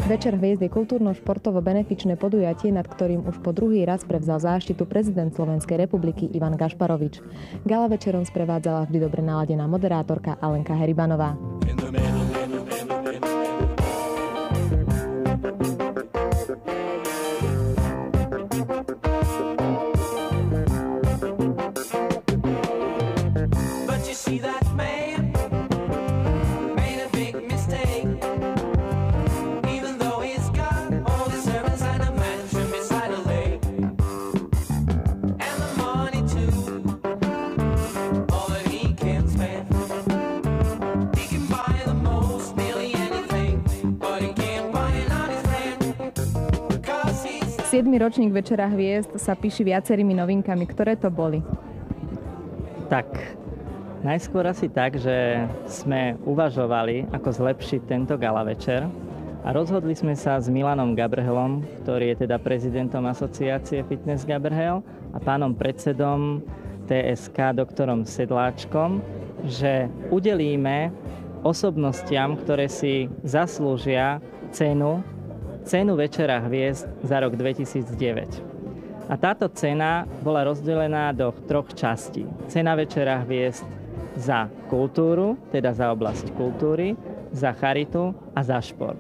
Večer hviezd je kultúrno-športovo-benefičné podujatie, nad ktorým už po druhý raz prevzal záštitu prezident Slovenskej republiky Ivan Gašparovič. Gala večerom sprevádzala vždy dobre naladená moderátorka Alenka Heribanová. Siedmy ročník Večera hviezd sa píši viacerými novinkami. Ktoré to boli? Tak, najskôr asi tak, že sme uvažovali, ako zlepšiť tento gala večer a rozhodli sme sa s Milanom Gabrhelom, ktorý je teda prezidentom asociácie Fitness Gabrhel a pánom predsedom TSK doktorom Sedláčkom, že udelíme osobnostiam, ktoré si zaslúžia cenu Večera hviezd za rok 2009. A táto cena bola rozdelená do troch častí. Cena Večera hviezd za kultúru, teda za oblasť kultúry, za charitu a za šport.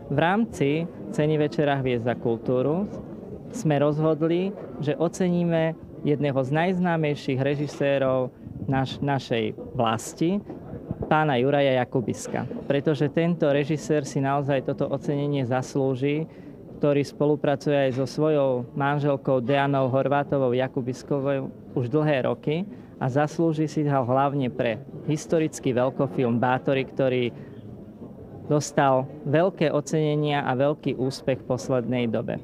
V rámci ceny Večera hviezd za kultúru sme rozhodli, že oceníme jedného z najznámejších režisérov našej vlasti, pána Juraja Jakubiska. Pretože tento režisér si naozaj toto ocenenie zaslúži, ktorý spolupracuje aj so svojou manželkou Deanou Horvátovou Jakubiskovou už dlhé roky a zaslúži si ho hlavne pre historický veľkofilm Bátori, ktorý dostal veľké ocenenia a veľký úspech v poslednej dobe.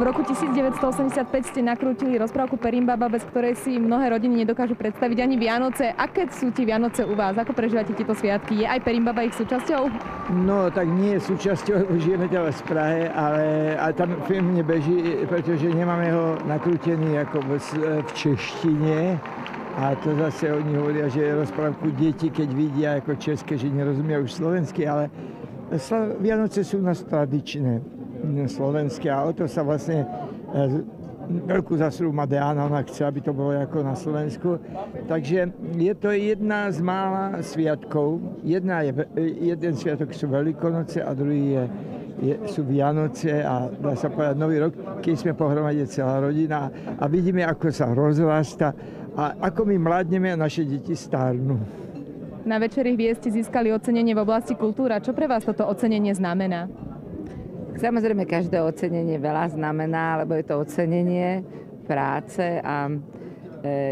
V roku 1985 ste nakrútili rozprávku Perimbaba, bez ktorej si mnohé rodiny nedokážu predstaviť ani Vianoce. Aké sú tie Vianoce u vás? Ako prežívate tieto sviatky? Je aj Perimbaba ich súčasťou? No, tak nie je súčasťou, lebo žijeme teraz v Prahe, ale tam film nebeží, pretože nemáme ho nakrútený ako v češtine. A to zase oni hovoria, že rozprávku deti, keď vidia ako české, že nerozumia už slovensky, ale Vianoce sú u nás tradičné. Slovenské a o to sa vlastne veľkú zásluhu má Deána, ona chce, aby to bolo ako na Slovensku. Takže je to jedna z mála sviatkov. Jeden sviatok sú Veľkonoce a druhý sú Vianoce a dá sa povedať Nový rok, keď sme pohromade celá rodina a vidíme, ako sa rozrasta a ako my mladneme a naše deti stárnu. Na Večeri hviezd ste získali ocenenie v oblasti kultúra. Čo pre vás toto ocenenie znamená? Samozrejme, každé ocenenie veľa znamená, lebo je to ocenenie práce a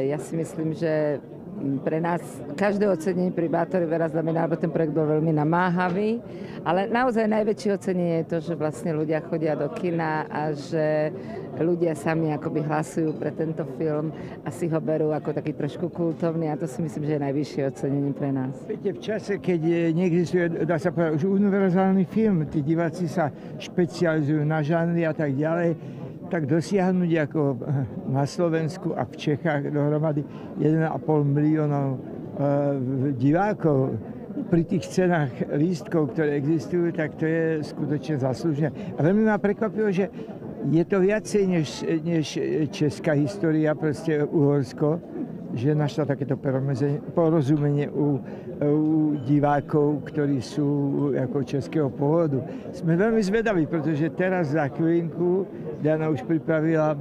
ja si myslím, že pre nás každé ocenenie pri Bátori veľa znamená, lebo ten projekt bol veľmi namáhavý, ale naozaj najväčšie ocenenie je to, že vlastne ľudia chodia do kina a že ľudia sami akoby hlasujú pre tento film a si ho berú ako taký trošku kultovný a to si myslím, že je najvyššie ocenenie pre nás. Viete, v čase, keď neexistuje, dá sa povedať, už univerzálny film, tí diváci sa špecializujú na žánry a tak ďalej, tak dosiahnuť ako na Slovensku a v Čechách dohromady 1,5 miliónov divákov pri tých cenách lístkov, ktoré existujú, tak to je skutočne zaslúžené. A veľmi ma prekvapilo, že je to viacej než česká história, proste Uhorsko, že našla takéto porozumenie u divákov, ktorí sú ako českého pôvodu. Sme veľmi zvedaví, pretože teraz za chvíľku Diana už pripravila,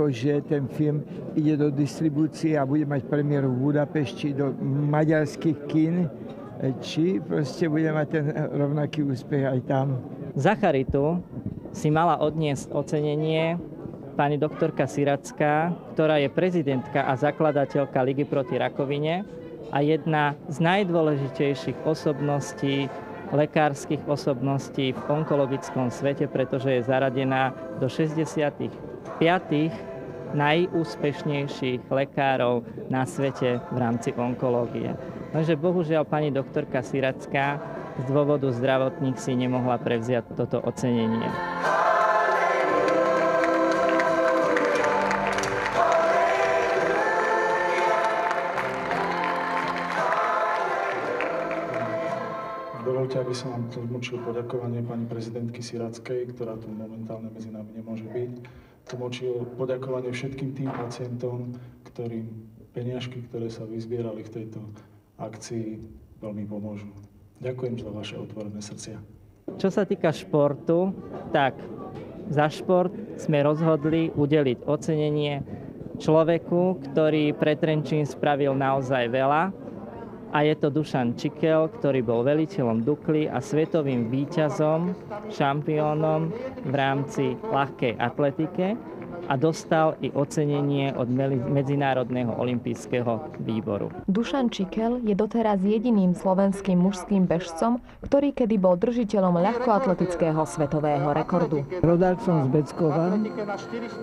že ten film ide do distribúcie a bude mať premiéru v Budapešti do maďarských kín, či proste bude mať ten rovnaký úspech aj tam. Za charitu si mala odniesť ocenenie pani doktorka Siracká, ktorá je prezidentka a zakladateľka Ligy proti rakovine a jedna z najdôležitejších osobností, lekárskych osobností v onkologickom svete, pretože je zaradená do 65. najúspešnejších lekárov na svete v rámci onkológie. Lenže bohužiaľ pani doktorka Siracká z dôvodu zdravotných si nemohla prevziať toto ocenenie. Dovoľte, aby som vám tlmočil poďakovanie pani prezidentky Sirackej, ktorá tu momentálne medzi nami nemôže byť. Tlmočil poďakovanie všetkým tým pacientom, ktorým peniažky, ktoré sa vyzbierali v tejto akcii, veľmi pomôžu. Ďakujem za vaše otvorené srdcia. Čo sa týka športu, tak za šport sme rozhodli udeliť ocenenie človeku, ktorý pre Trenčín spravil naozaj veľa. A je to Dušan Čikel, ktorý bol veliteľom Dukly a svetovým víťazom, šampiónom v rámci ľahkej atletike a dostal i ocenenie od Medzinárodného olympijského výboru. Dušan Čikel je doteraz jediným slovenským mužským bežcom, ktorý kedy bol držiteľom ľahkoatletického svetového rekordu. Rodák som z Beckova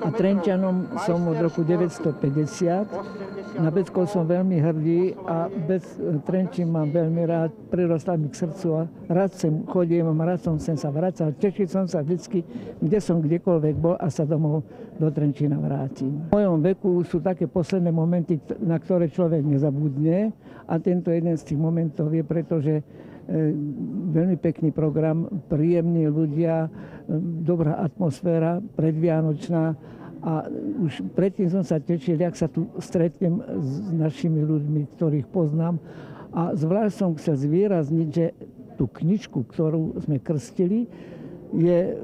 a Trenčanom som od roku 950. Na Beckov som veľmi hrdý a Trenčín mám veľmi rád, prirostal mi k srdcu a rád sem chodím a rád som sem sa vracal. Tešil som sa vždycky, kde som kdekoľvek bol a sa domov do Trenčína vrátim. V mojom veku sú také posledné momenty, na ktoré človek nezabudne a tento jeden z tých momentov je, pretože veľmi pekný program, príjemní ľudia, dobrá atmosféra, predvianočná. A už predtým som sa tešil, jak sa tu stretnem s našimi ľuďmi, ktorých poznám. A zvlášť som chcel zvýrazniť, že tú knižku, ktorú sme krstili, je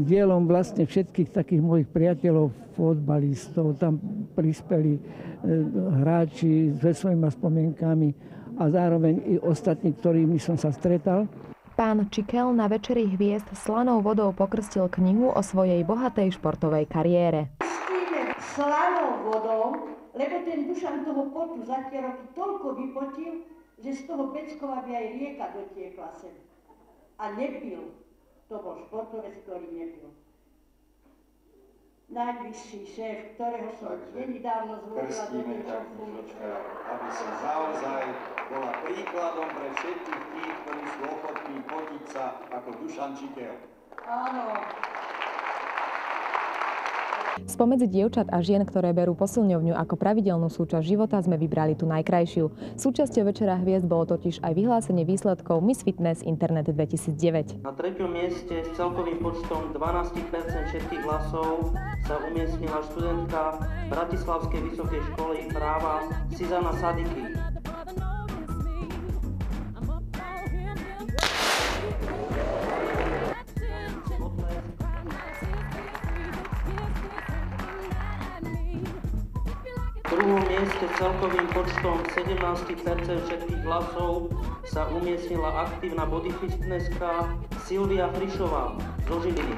dielom vlastne všetkých takých mojich priateľov, fotbalistov. Tam prispeli hráči so svojimi spomienkami a zároveň i ostatní, ktorými som sa stretal. Pán Čikel na Večeri hviezd slanou vodou pokrstil knihu o svojej bohatej športovej kariére. Krstíme slanou vodou, lebo ten Dušan toho potu za tie roky toľko vypotil, že z toho Beckova by aj rieka dotiekla sem. A nepil. To bol športovec, ktorý nepil. Najvyšší šéf, ktorého som nedávno zvolila do tejto funkcie. Aby som naozaj bola príkladom pre všetkých tých, ktorí sú ochotní potiť sa ako Dušan Čikel. Áno. Spomedzi dievčat a žien, ktoré berú posilňovňu ako pravidelnú súčasť života, sme vybrali tú najkrajšiu. Súčasťou Večera hviezd bolo totiž aj vyhlásenie výsledkov Miss Fitness Internet 2009. Na 3. mieste s celkovým počtom 12% všetkých hlasov sa umiestnila študentka Bratislavskej vysokej školy práva Sizana Sadiky. V druhom mieste s celkovým počtom 17% všetkých hlasov sa umiestnila aktívna bodyfitnesska Silvia Frišová zo Žiliny.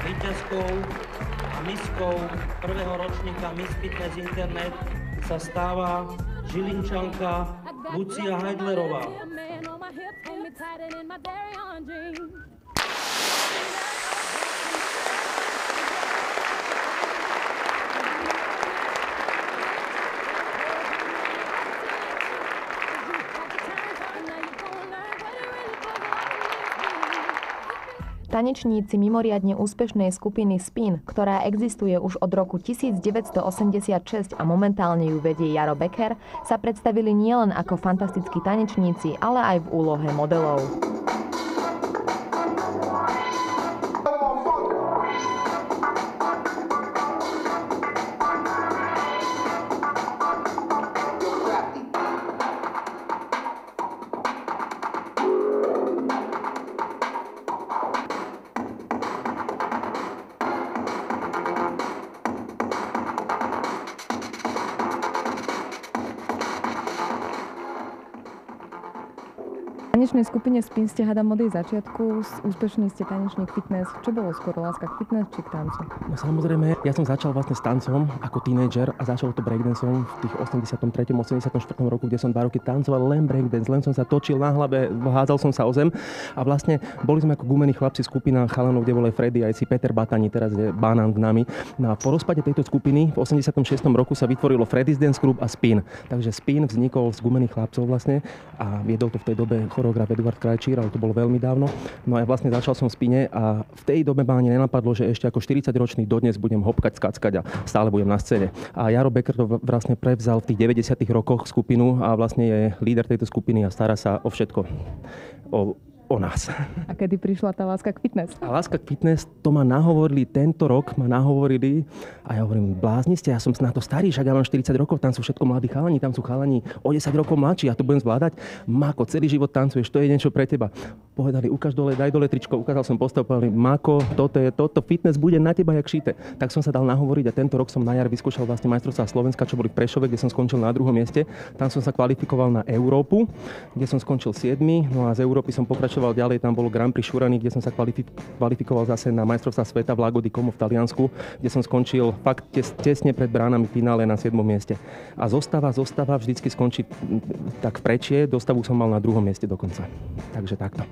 Víťazkou a miskou prvého ročníka Miss Fitness Internet sa stáva Žilinčanka Lucia Heidlerová. Tanečníci mimoriadne úspešnej skupiny Spin, ktorá existuje už od roku 1986 a momentálne ju vedie Jaro Becker, sa predstavili nielen ako fantastickí tanečníci, ale aj v úlohe modelov. V tanečnej skupine Spin ste hádam od jej začiatku, úspešný ste tanečník fitness. Čo bolo skôr, láska k fitness či k tancu? No samozrejme, ja som začal vlastne s tancom ako tínedžer a začal to breakdanceom v tých 83. 84. roku, kde som 2 roky tancoval len breakdance, len som sa točil na hlave, hádzal som sa o zem a vlastne boli sme ako gumení chlapci, skupina chalanov, kde bol aj Freddy, aj si Peter Batani, teraz je Banán s nami. No a po rozpade tejto skupiny v 86. roku sa vytvorilo Freddy's Dance Club a Spin. Takže Spin vznikol z gumených chlapcov vlastne a viedol to v tej dobe choreograf Eduard Krajčír, ale to bolo veľmi dávno. No a vlastne začal som v Spine a v tej dobe ma ani nenapadlo, že ešte ako 40-ročný dodnes budem hopkať, skackať a stále budem na scéne. A Jaro Becker to vlastne prevzal v tých 90. rokoch skupinu a vlastne je líder tejto skupiny a stará sa o všetko. O nás. A kedy prišla tá láska k fitness? A láska k fitness, to ma nahovorili tento rok, a ja hovorím, blázni ste, ja som na to starý, však ja mám 40 rokov, tam sú všetko mladí chalani, tam sú chalani o 10 rokov mladší, ja to budem zvládať. Mako, celý život tancuješ, to je niečo pre teba. Povedali, ukáž dole, daj dole tričko, ukázal som postav, povedali, Mako, toto fitness bude na teba jak šité. Tak som sa dal nahovoriť a tento rok som na jar vyskúšal vlastne majstrovstvá Slovenska, čo boli v Prešove, kde som skončil na 2. mieste. Tam som sa kvalifikoval na Európu, kde som skončil 7. No a z Európy som pokračoval ďalej, tam bolo Grand Prix Šurany, kde som sa kvalifikoval zase na majstrovstvá sveta v Lago di Como v Taliansku, kde som skončil fakt tesne pred bránami v finále na 7. mieste. A zostava vždycky skončí tak v prečie, dostavu som mal na 2. mieste dokonca. Takže takto.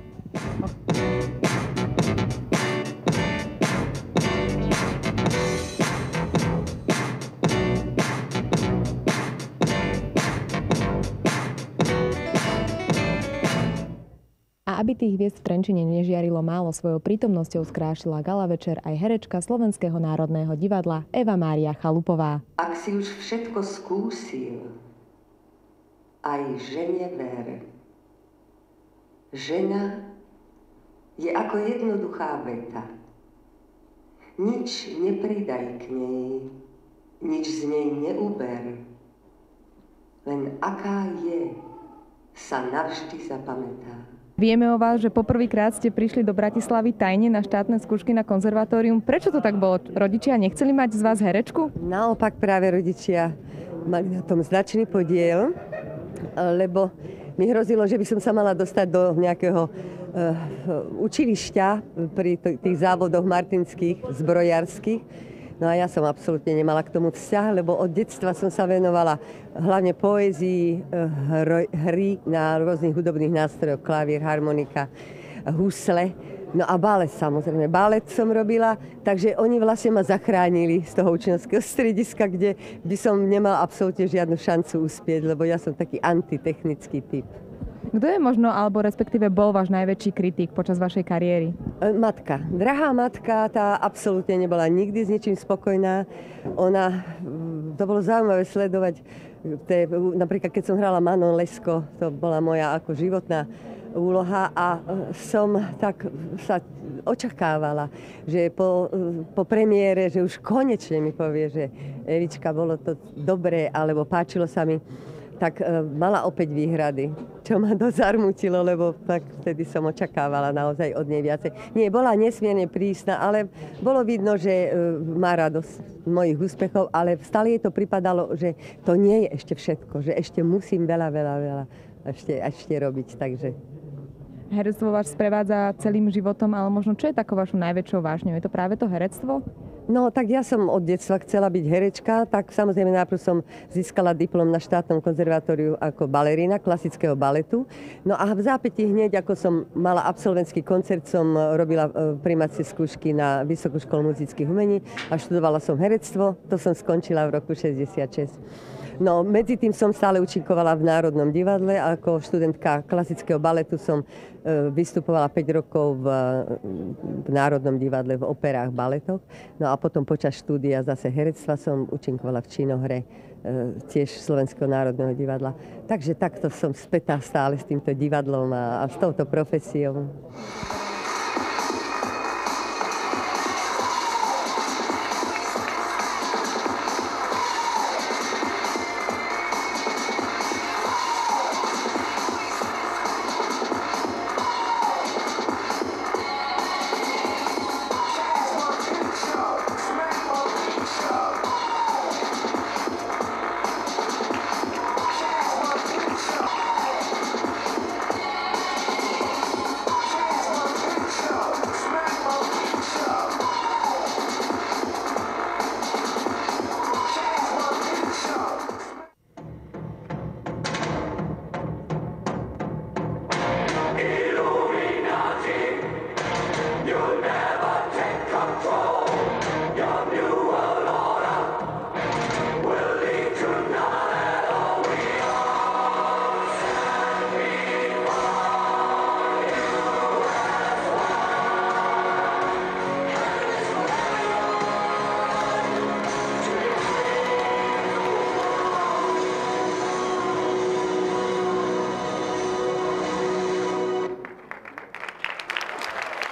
A aby tých hviezd v Trenčine nežiarilo málo, svojou prítomnosťou skrášila gala večer aj herečka Slovenského národného divadla Eva Mária Chalupová. Ak si už všetko skúsil, aj žene ver. Žena je ako jednoduchá veta. Nič nepridaj k nej, nič z nej neuber. Len aká je, sa navždy zapamätá. Vieme o vás, že poprvýkrát ste prišli do Bratislavy tajne na štátne skúšky na konzervatórium. Prečo to tak bolo? Rodičia nechceli mať z vás herečku? Naopak práve rodičia mali na tom značný podiel, lebo mi hrozilo, že by som sa mala dostať do nejakého učilišťa pri tých závodoch martinských, zbrojarských. No a ja som absolútne nemala k tomu vzťah, lebo od detstva som sa venovala hlavne poézii, hry na rôznych hudobných nástrojoch, klavír, harmonika, husle. No a balet samozrejme. Balet som robila, takže oni vlastne ma zachránili z toho učňovského strediska, kde by som nemala absolútne žiadnu šancu uspieť, lebo ja som taký antitechnický typ. Kto je možno, alebo respektíve bol váš najväčší kritik počas vašej kariéry? Matka. Drahá matka, tá absolútne nebola nikdy s ničím spokojná. To bolo zaujímavé sledovať. Napríklad, keď som hrala Manon Lescaut, to bola moja ako životná úloha a som tak sa očakávala, že po premiére, že už konečne mi povie, že Evička, bolo to dobré, alebo páčilo sa mi, tak mala opäť výhrady, čo ma dosť zarmútilo, lebo tak vtedy som očakávala naozaj od nej viacej. Nie, bola nesmierne prísna, ale bolo vidno, že má radosť mojich úspechov, ale stále jej to pripadalo, že to nie je ešte všetko, že ešte musím veľa ešte robiť, takže... Herectvo vás sprevádza celým životom, ale možno čo je takou vašou najväčšou vášňou? Je to práve to herectvo? No, tak ja som od detstva chcela byť herečka, tak samozrejme najprv som získala diplom na štátnom konzervatóriu ako balerina klasického baletu. No a v zápätí hneď, ako som mala absolventský koncert, som robila prijímacie skúšky na Vysokú školu muzických umení a študovala som herectvo. To som skončila v roku 66. No, medzi tým som stále účinkovala v Národnom divadle. Ako študentka klasického baletu som vystupovala 5 rokov v Národnom divadle, v operách, baletoch. No a potom počas štúdia zase herectva som účinkovala v činohre tiež Slovenského národného divadla. Takže takto som spätá stále s týmto divadlom a s touto profesiou.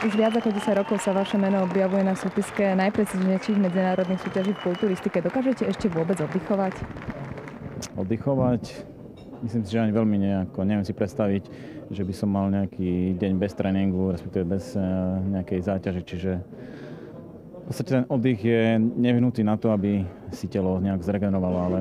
Už viac ako 10 rokov sa vaše meno objavuje na súpiske najprestížnejších medzinárodných súťaží v kulturistike. Dokážete ešte vôbec oddychovať? Oddychovať? Myslím si, že ani veľmi nejako. Neviem si predstaviť, že by som mal nejaký deň bez tréningu, respektíve bez nejakej záťaže. Čiže v podstate ten oddych je nevyhnutý na to, aby si telo nejak zregenerovalo, ale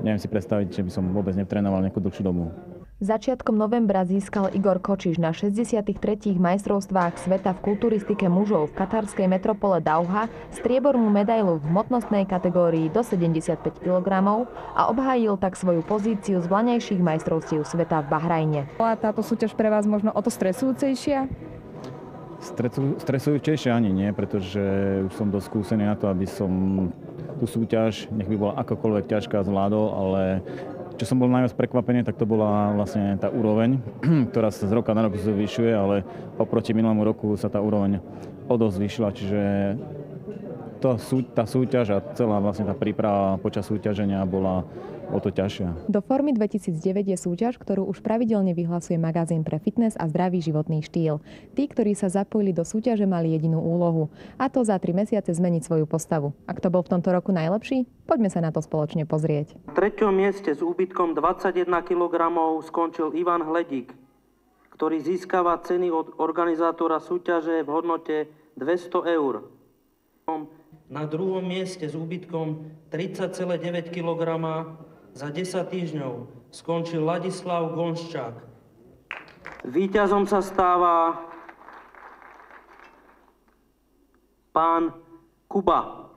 neviem si predstaviť, že by som vôbec netrénoval nejakú dlhšiu dobu. Začiatkom novembra získal Igor Kočiš na 63. majstrovstvách sveta v kulturistike mužov v katarskej metropole Dauha striebornú medailu v hmotnostnej kategórii do 75 kg a obhájil tak svoju pozíciu z vlaňajších majstrovstiev sveta v Bahrajne. Bola táto súťaž pre vás možno o to stresujúcejšia? Stresujúcejšie ani nie, pretože už som dosť skúsený na to, aby som tú súťaž, nech by bola akokoľvek ťažká, zvládol, ale čo som bol najviac prekvapený, tak to bola vlastne tá úroveň, ktorá sa z roka na rok zvyšuje, ale oproti minulému roku sa tá úroveň o dosť zvýšila, čiže tá súťaž a celá vlastne tá príprava počas súťaženia bola o to ťažšia. Do formy 2009 je súťaž, ktorú už pravidelne vyhlasuje magazín pre fitness a zdravý životný štýl. Tí, ktorí sa zapojili do súťaže, mali jedinú úlohu, a to za 3 mesiace zmeniť svoju postavu. A kto bol v tomto roku najlepší? Poďme sa na to spoločne pozrieť. Na 3. mieste s úbytkom 21 kg skončil Ivan Hledík, ktorý získava ceny od organizátora súťaže v hodnote 200 eur. Na 2. mieste s úbytkom 30,9 kg za 10 týždňov skončil Ladislav Gonščák. Víťazom sa stáva pán Kuba.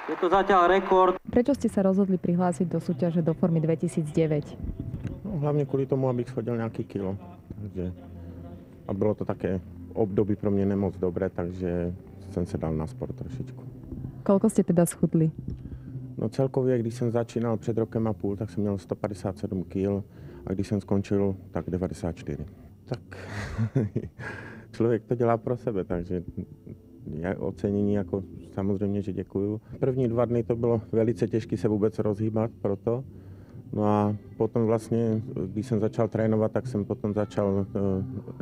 Je to zatiaľ rekord. Prečo ste sa rozhodli prihlásiť do súťaže do formy 2009? No, hlavne kvôli tomu, abych schodil nejaký kilo. A bylo to také období pro mě nemoc dobré, takže jsem se dal na sport trošičku. Koľko ste teda schudli? No celkově, když jsem začínal před rokem a půl, tak jsem měl 157 kg a když jsem skončil, tak 94. Tak člověk to dělá pro sebe, takže já ocenění jako samozřejmě, že děkuju. První 2 dny to bylo velice těžké se vůbec rozhýbat proto. No a potom vlastně, když jsem začal trénovat, tak jsem potom začal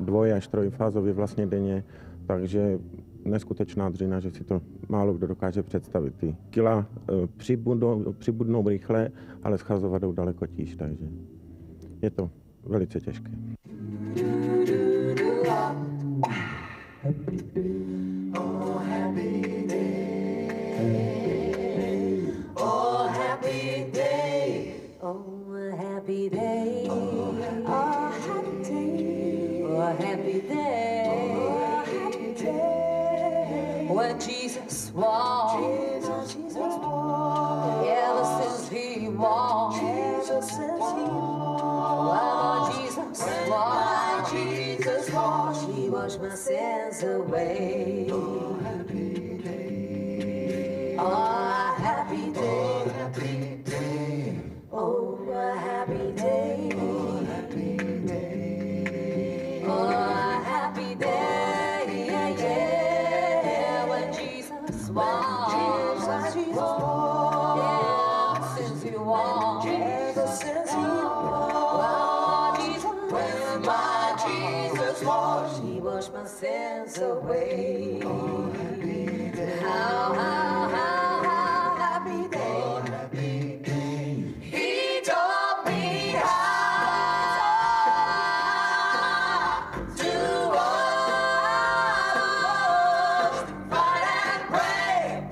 2- až 3fázově vlastně denně, takže neskutečná dřina, že si to málo kdo dokáže představit. Ty kila přibudnou rychle, ale schazovat jdou daleko tíž, takže je to velice těžké. Happy day, oh happy day, oh happy day, oh happy day. When Jesus walked, ever since he walked, when Jesus walked, he washed my sins away. Oh happy day, oh. my sins away. Oh, happy day. How happy day. Oh, happy day. He taught me how to walk, fight and pray.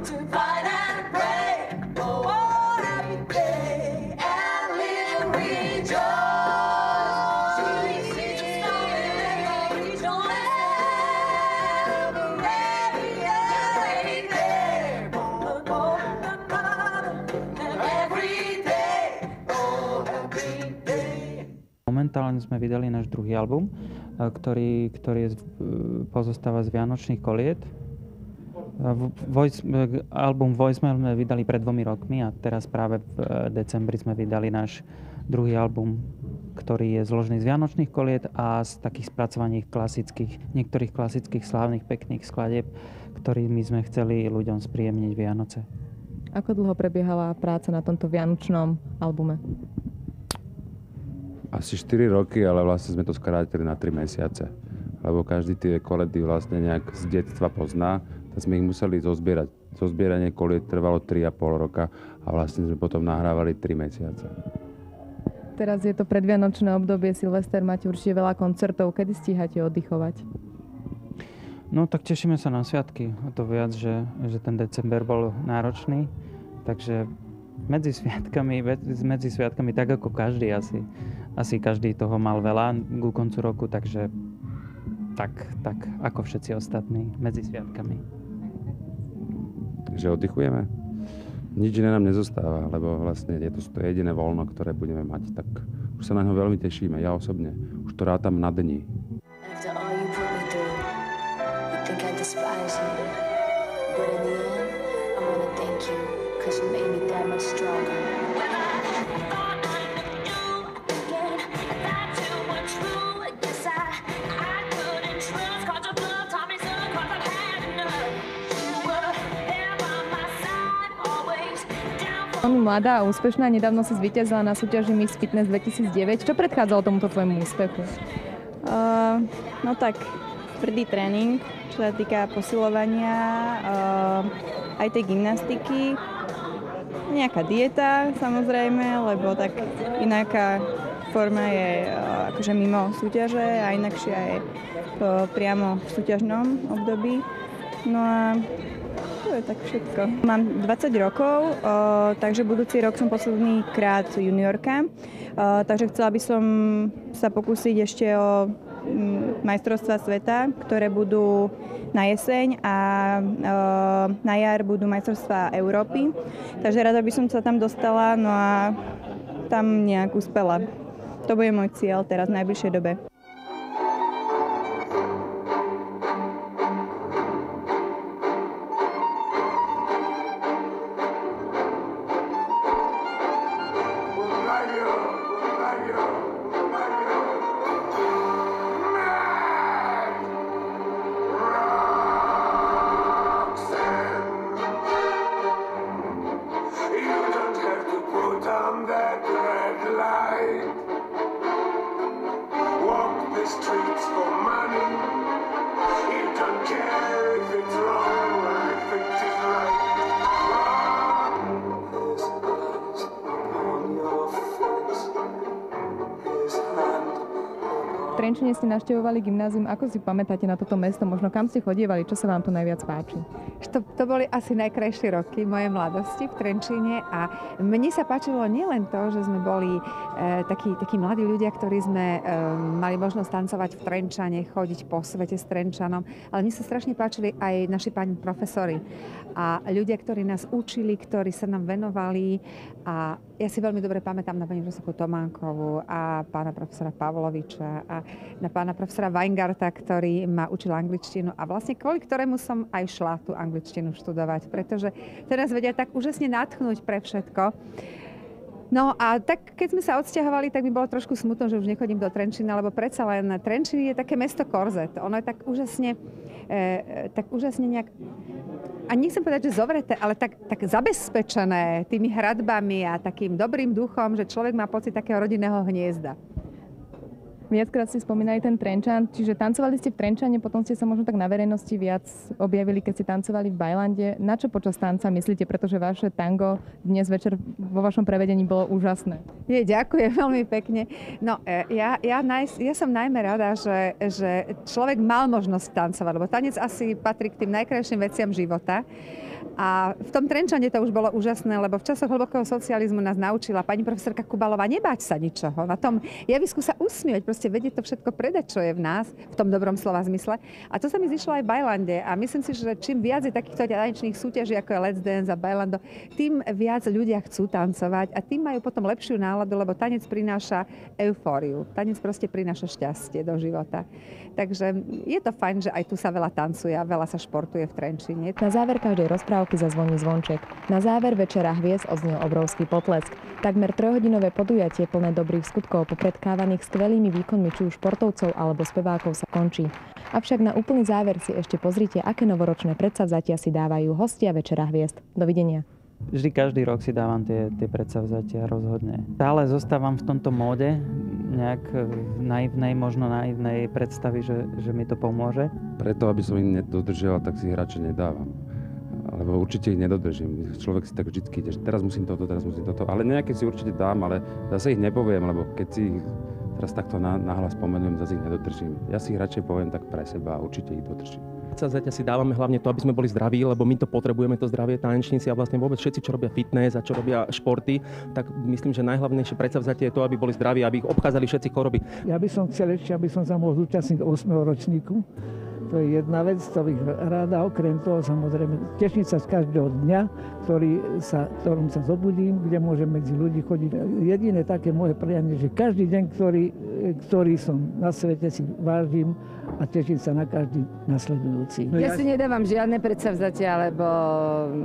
To fight and pray. Oh, happy day. And live rejoice. Momentálne sme vydali náš druhý album, ktorý pozostáva z vianočných koliet. Album Voicemail sme vydali pred 2 rokmi a teraz práve v decembri sme vydali náš druhý album, ktorý je zložený z vianočných koliet a z takých spracovaní niektorých klasických slávnych pekných skladieb, ktorými sme chceli ľuďom spríjemniť Vianoce. Ako dlho prebiehala práca na tomto vianočnom albume? Asi 4 roky, ale vlastne sme to skrátili na 3 mesiace. Lebo každý tie koledy vlastne nejak z detstva pozná, tak sme ich museli zozbierať. Zozbieranie koliet trvalo 3,5 roka a vlastne sme potom nahrávali 3 mesiace. Teraz je to predvianočné obdobie, Silvester, máte určite veľa koncertov. Kedy stíhate oddychovať? No tak tešíme sa na sviatky. O to viac, že ten december bol náročný. Takže medzi sviatkami tak ako každý asi každý toho mal veľa ku koncu roku, takže tak ako všetci ostatní medzi sviatkami. Takže oddychujeme. Nič iné nám nezostáva, lebo vlastne je to jediné voľno, ktoré budeme mať, tak už sa na ňo veľmi tešíme. Ja osobne už to rátam na dni. After all you put me through, you think I despise you. But in the end, I wanna thank you, 'cause you made me that much stronger. Veľmi mladá a úspešná, nedávno si zvíťazila na súťaži Miss Fitness 2009. Čo predchádzalo tomuto tvojmu úspechu? No tak, tvrdý tréning, čo sa týka posilovania, aj tej gymnastiky, nejaká dieta samozrejme, lebo tak inaká forma je akože mimo súťaže a inakšia je priamo v súťažnom období. No a to je tak všetko. Mám 20 rokov, takže budúci rok som posledný krát juniorka, takže chcela by som sa pokúsiť ešte o majstrovstvá sveta, ktoré budú na jeseň a na jar budú majstrovstvá Európy. Takže rada by som sa tam dostala, no a tam nejak uspela. To bude môj cieľ teraz v najbližšej dobe. V Trenčine ste navštevovali gymnázium. Ako si pamätáte na toto mesto? Možno kam ste chodievali? Čo sa vám tu najviac páči? To boli asi najkrajšie roky mojej mladosti v Trenčine a mne sa páčilo nielen to, že sme boli takí mladí ľudia, ktorí sme mali možnosť tancovať v Trenčane, chodiť po svete s Trenčanom, ale mne sa strašne páčili aj naši páni profesori a ľudia, ktorí nás učili, ktorí sa nám venovali a ja si veľmi dobre pamätám na pani profesorku Tománkovú a pána profesora Pavloviča a na pána profesora Weingarta, ktorý ma učil angličtinu a vlastne kvôli ktorému som aj šla tú angličtinu študovať, pretože teraz vedia tak úžasne nadchnúť pre všetko. No a tak, keď sme sa odsťahovali, tak mi bolo trošku smutno, že už nechodím do Trenčína, lebo predsa len Trenčín je také mesto korzet. Ono je tak úžasne nejak, a nechcem povedať, že zovreté, ale tak zabezpečené tými hradbami a takým dobrým duchom, že človek má pocit takého rodinného hniezda. Viackrát ste spomínali ten Trenčan, čiže tancovali ste v Trenčane, potom ste sa možno tak na verejnosti viac objavili, keď ste tancovali v Bajlande. Na čo počas tanca myslíte, pretože vaše tango dnes večer vo vašom prevedení bolo úžasné? Ďakujem veľmi pekne. No, ja som najmä rada, že človek mal možnosť tancovať, lebo tanec asi patrí k tým najkrajším veciam života. A v tom Trenčane to už bolo úžasné, lebo v časoch hlbokého socializmu nás naučila pani profesorka Kubalová nebáť sa ničoho. Na tom javisku sa usmievať, proste vedieť to všetko predať, čo je v nás, v tom dobrom slova zmysle. A to sa mi zišlo aj v Bajlande. A myslím si, že čím viac je takýchto tanečných súťaží, ako je Let's Dance a Bajlando, tým viac ľudia chcú tancovať a tým majú potom lepšiu náladu, lebo tanec prináša eufóriu. Tanec proste prináša šťastie do života. Takže je to fajn, že aj tu sa veľa tancuje a veľa sa športuje v Trenčine. Na záver každej rozprávky zazvoní zvonček. Na záver večera hviezd odznel obrovský potlesk. Takmer 3-hodinové podujatie plné dobrých skutkov popredkávaných skvelými výkonmi či už športovcov alebo spevákov sa končí. Avšak na úplný záver si ešte pozrite, aké novoročné predsavzatia si dávajú hostia večera hviezd. Dovidenia. Vždy každý rok si dávam tie predsavzatia rozhodne. Stále zostávam v tomto móde, nejak možno naivnej predstavy, že mi to pomôže. Preto, aby som ich nedodržal, tak si ich radšej nedávam. Lebo určite ich nedodržím. Človek si tak vždycky ide, že teraz musím toto. Ale nejaké si určite dám, ale zase ich nepoviem, lebo keď si ich teraz takto nahlas spomeniem, zase ich nedodržím. Ja si ich radšej poviem tak pre seba a určite ich dodržím. Predsavzatia si dávame hlavne to, aby sme boli zdraví, lebo my to potrebujeme, to zdravie tanečníci a vlastne vôbec všetci, čo robia fitness a čo robia športy, tak myslím, že najhlavnejšie predsavzatie je to, aby boli zdraví, aby ich obchádzali všetci choroby. Ja by som chcel ešte, aby som sa mohol zúčastniť 8. ročníku. To je jedna vec, to bych ráda. Okrem toho samozrejme teším sa z každého dňa, ktorom sa zobudím, kde môžem medzi ľudí chodiť. Jediné také moje prianie, že každý deň, ktorý som na svete, si vážim a teším sa na každý nasledujúci. Ja si nedávam žiadne predsavzatia, lebo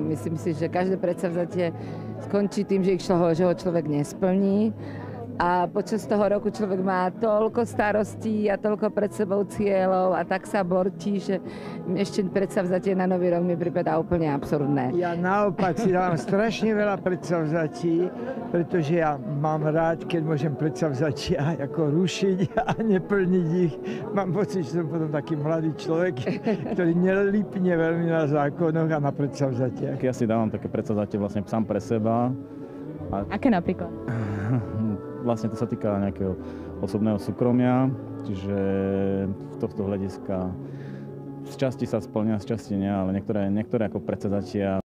myslím si, že každé predsavzatie skončí tým, že ho človek nesplní. A počas toho roku človek má toľko starostí a toľko pred sebou cieľov a tak sa bortí, že ešte predsavzatie na nový rok mi pripadá úplne absurdné. Ja naopak si dávam strašne veľa predsavzatí, pretože ja mám rád, keď môžem predsavzatia ako rušiť a neplniť ich. Mám pocit, že som potom taký mladý človek, ktorý nelípne veľmi na zákonoch a na predsavzatiach. Ja si dávam také predsavzatie vlastne sám pre seba. Aké napríklad? Vlastne to sa týka nejakého osobného súkromia, čiže z tohto hľadiska z časti sa splňa, z časti nie, ale niektoré ako predsavzatia